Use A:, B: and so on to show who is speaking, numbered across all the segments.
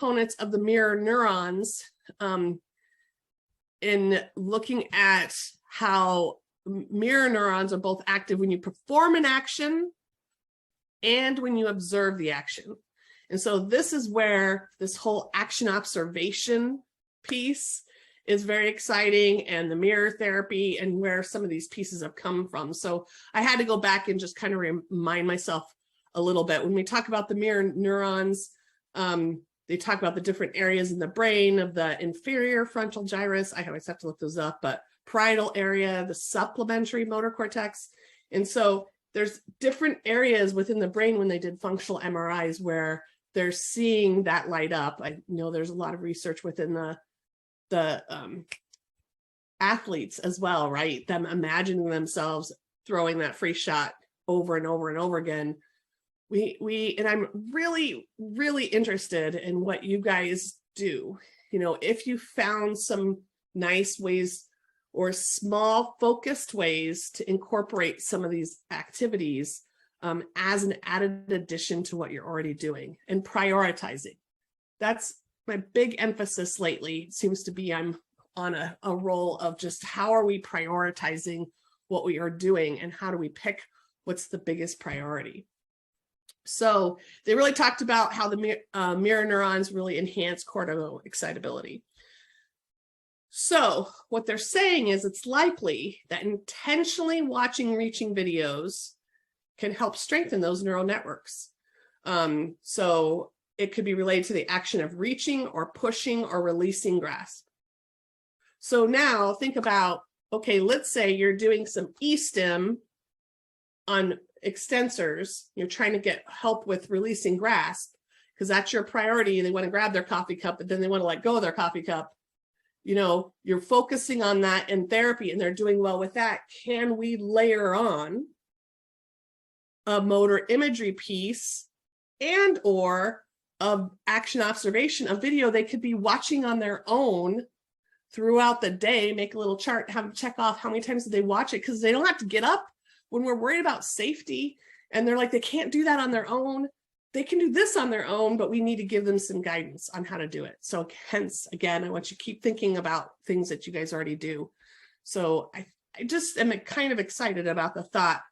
A: components of the mirror neurons in looking at how mirror neurons are both active when you perform an action and when you observe the action. And so this is where this whole action observation piece is very exciting, and the mirror therapy and where some of these pieces have come from. So I had to go back and just kind of remind myself a little bit. When we talk about the mirror neurons, they talk about the different areas in the brain of the inferior frontal gyrus. I always have to look those up, but parietal area, the supplementary motor cortex. And so there's different areas within the brain when they did functional MRIs where they're seeing that light up. I know there's a lot of research within the athletes as well, right? Them imagining themselves throwing that free shot over and over and over again. And I'm really, really interested in what you guys do. You know, if you found some nice ways or small focused ways to incorporate some of these activities as an added addition to what you're already doing and prioritizing. That's my big emphasis lately. It seems to be I'm on a role of just how are we prioritizing what we are doing and how do we pick what's the biggest priority. So they really talked about how the mirror neurons really enhance cortical excitability. So what they're saying is it's likely that intentionally watching reaching videos can help strengthen those neural networks. So it could be related to the action of reaching or pushing or releasing grasp. So now think about, okay, let's say you're doing some e-stim on extensors. You're trying to get help with releasing grasp because that's your priority. They want to grab their coffee cup, but then they want to let go of their coffee cup. You know, you're focusing on that in therapy and they're doing well with that. Can we layer on a motor imagery piece and or of action observation, a video they could be watching on their own throughout the day, make a little chart, have them check off how many times did they watch it, because they don't have to get up when we're worried about safety and they're like, they can't do that on their own. They can do this on their own, but we need to give them some guidance on how to do it. So hence, again, I want you to keep thinking about things that you guys already do. So I just am kind of excited about the thought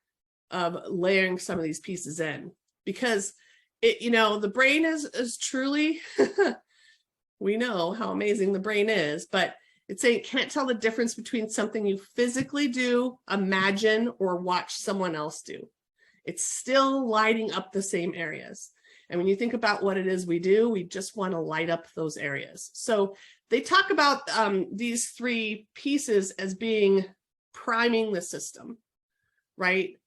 A: of layering some of these pieces in, because it, you know, the brain is truly, we know how amazing the brain is, but it's saying it can't tell the difference between something you physically do, imagine, or watch someone else do. It's still lighting up the same areas. And when you think about what it is we do, we just want to light up those areas. So they talk about these three pieces as being priming the system, right?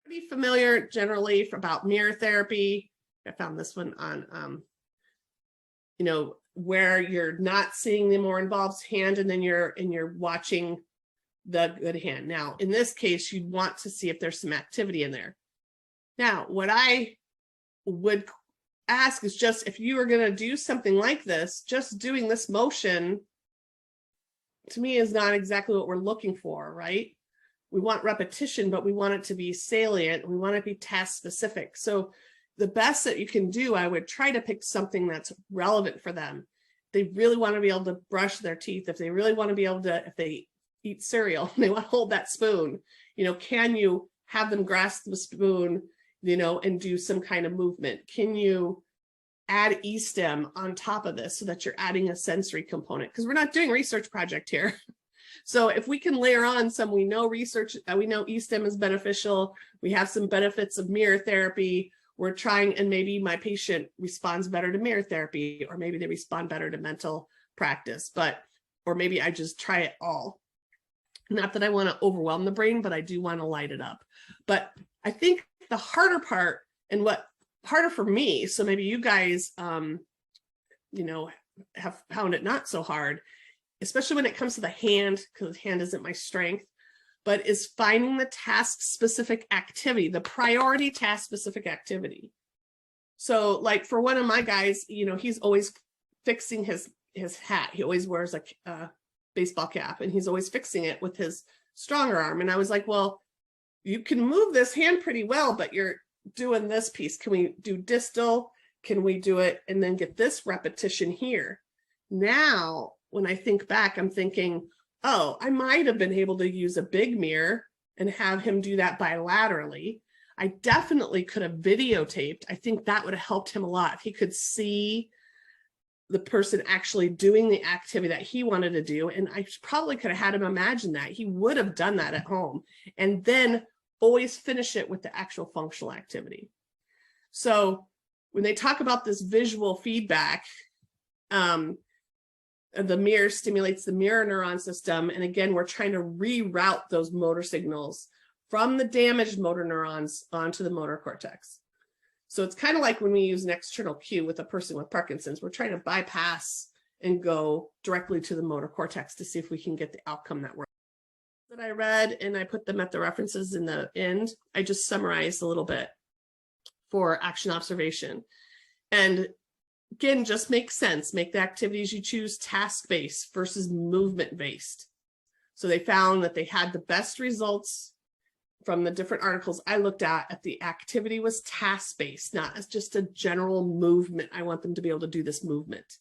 A: Pretty familiar generally about mirror therapy. I found this one on, you know, where you're not seeing the more involved hand and then you're watching the good hand. Now, in this case, you'd want to see if there's some activity in there. Now, what I would ask is just if you are going to do something like this, just doing this motion to me is not exactly what we're looking for, right? We want repetition, but we want it to be salient. We want it to be task specific. So the best that you can do, I would try to pick something that's relevant for them. They really want to be able to brush their teeth. If they really want to be able to, if they eat cereal, they want to hold that spoon, you know, can you have them grasp the spoon, you know, and do some kind of movement? Can you add e-stim on top of this so that you're adding a sensory component? Because we're not doing a research project here. So if we can layer on some, we know research, we know e-stim is beneficial. We have some benefits of mirror therapy. We're trying, and maybe my patient responds better to mirror therapy, or maybe they respond better to mental practice, or maybe I just try it all. Not that I want to overwhelm the brain, but I do want to light it up. But I think the harder part, and what harder for me, so maybe you guys, you know, have found it not so hard, especially when it comes to the hand, because the hand isn't my strength, but is finding the task-specific activity, the priority task-specific activity. So like for one of my guys, you know, he's always fixing his hat. He always wears a baseball cap and he's always fixing it with his stronger arm. And I was like, well, you can move this hand pretty well, but you're doing this piece. Can we do distal can we do it and then get this repetition here? Now, when I think back, I'm thinking, oh, I might have been able to use a big mirror and have him do that bilaterally. I definitely could have videotaped. I think that would have helped him a lot. If he could see the person actually doing the activity that he wanted to do. And I probably could have had him imagine that. He would have done that at home and then always finish it with the actual functional activity. So when they talk about this visual feedback, the mirror stimulates the mirror neuron system. And again, we're trying to reroute those motor signals from the damaged motor neurons onto the motor cortex. So it's kind of like when we use an external cue with a person with Parkinson's, we're trying to bypass and go directly to the motor cortex to see if we can get the outcome that we're that I read, and I put them at the references in the end. I just summarized a little bit for action observation. And again, just make sense. Make the activities you choose task-based versus movement-based. So they found that they had the best results from the different articles I looked at the activity was task-based, not as just a general movement. I want them to be able to do this movement.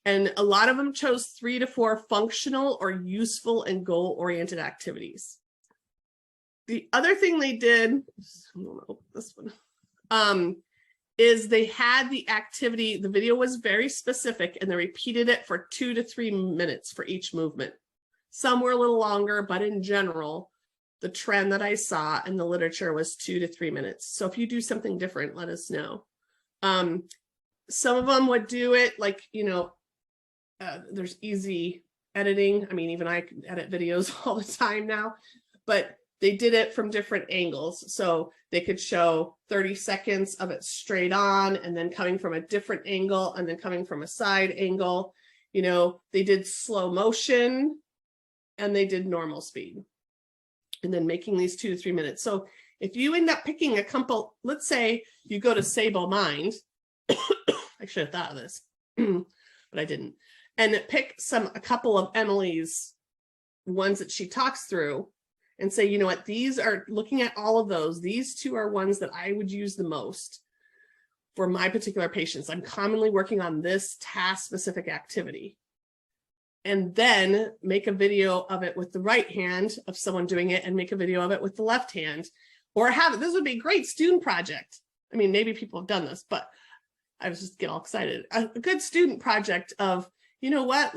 A: And a lot of them chose 3 to 4 functional or useful and goal-oriented activities. The other thing they did, this one, is they had the activity, the video was very specific, and they repeated it for 2 to 3 minutes for each movement. Some were a little longer, but in general, the trend that I saw in the literature was 2 to 3 minutes. So if you do something different, let us know. Some of them would do it like, you know, there's easy editing. I mean, even I can edit videos all the time now, but they did it from different angles. So they could show 30 seconds of it straight on and then coming from a different angle and then coming from a side angle. You know, they did slow motion and they did normal speed. And then making these 2 to 3 minutes. So if you end up picking a couple, let's say you go to Sable Mind, I should have thought of this, but I didn't, and pick a couple of Emily's ones that she talks through and say, you know what, these are, looking at all of those, these 2 are ones that I would use the most for my particular patients. I'm commonly working on this task-specific activity. And then make a video of it with the right hand of someone doing it and make a video of it with the left hand, or have it. This would be a great student project. I mean, maybe people have done this, but I was just getting all excited. A good student project of, you know what,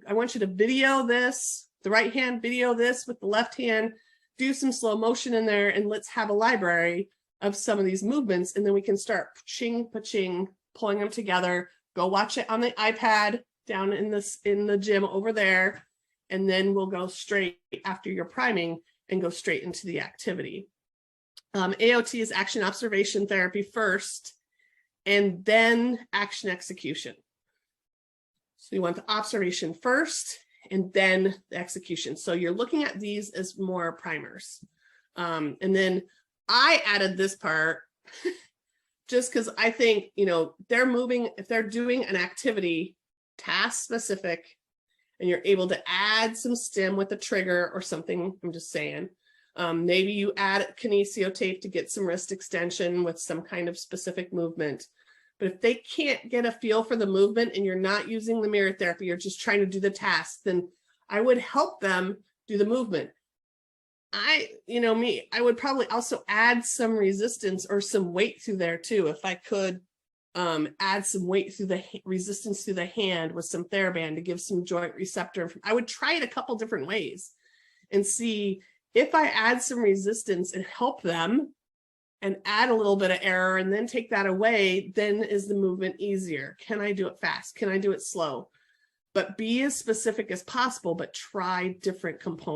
A: I want you to video this, the right hand, video this with the left hand, do some slow motion in there, and let's have a library of some of these movements. And then we can start pa-ching, pulling them together, go watch it on the iPad, down in the gym over there, and then we'll go straight after your priming and go straight into the activity. AOT is action observation therapy first, and then action execution. So you want the observation first, and then the execution. So you're looking at these as more primers. And then I added this part just because I think, you know, they're moving, if they're doing an activity task specific, and you're able to add some stim with a trigger or something, I'm just saying, maybe you add kinesio tape to get some wrist extension with some kind of specific movement. But if they can't get a feel for the movement and you're not using the mirror therapy, you're just trying to do the task, then I would help them do the movement. I would probably also add some resistance or some weight through there too, if I could. Add some weight through the resistance through the hand with some TheraBand to give some joint receptor. I would try it a couple different ways and see if I add some resistance and help them and add a little bit of error and then take that away, then is the movement easier? Can I do it fast? Can I do it slow? But be as specific as possible, but try different components.